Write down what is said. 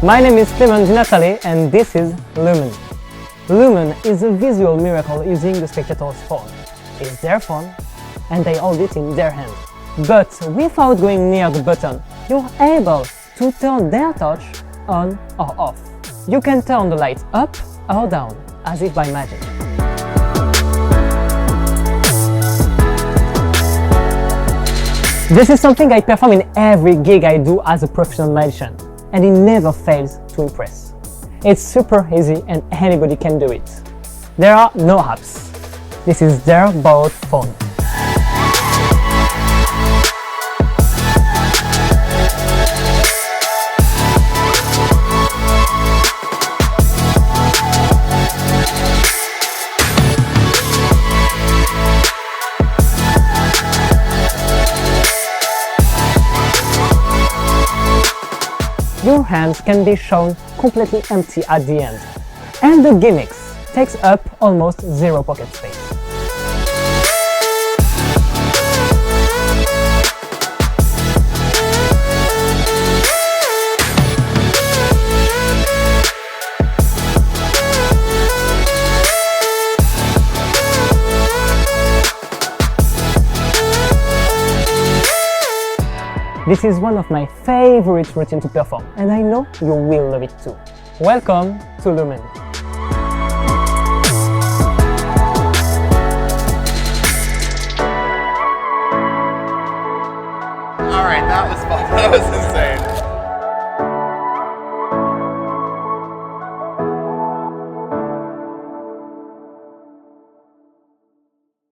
My name is Clement Natale and this is Lumen. Lumen is a visual miracle using the spectator's phone. It's their phone and they hold it in their hand. But without going near the button, you're able to turn their touch on or off. You can turn the light up or down, as if by magic. This is something I perform in every gig I do as a professional magician, and it never fails to impress. It's super easy and anybody can do it. There are no apps. This is their borrowed phone. Your hands can be shown completely empty at the end, and the gimmicks takes up almost zero pocket space. This is one of my favorite routines to perform, and I know you will love it too. Welcome to Lumen. Alright, that was fun. That was insane.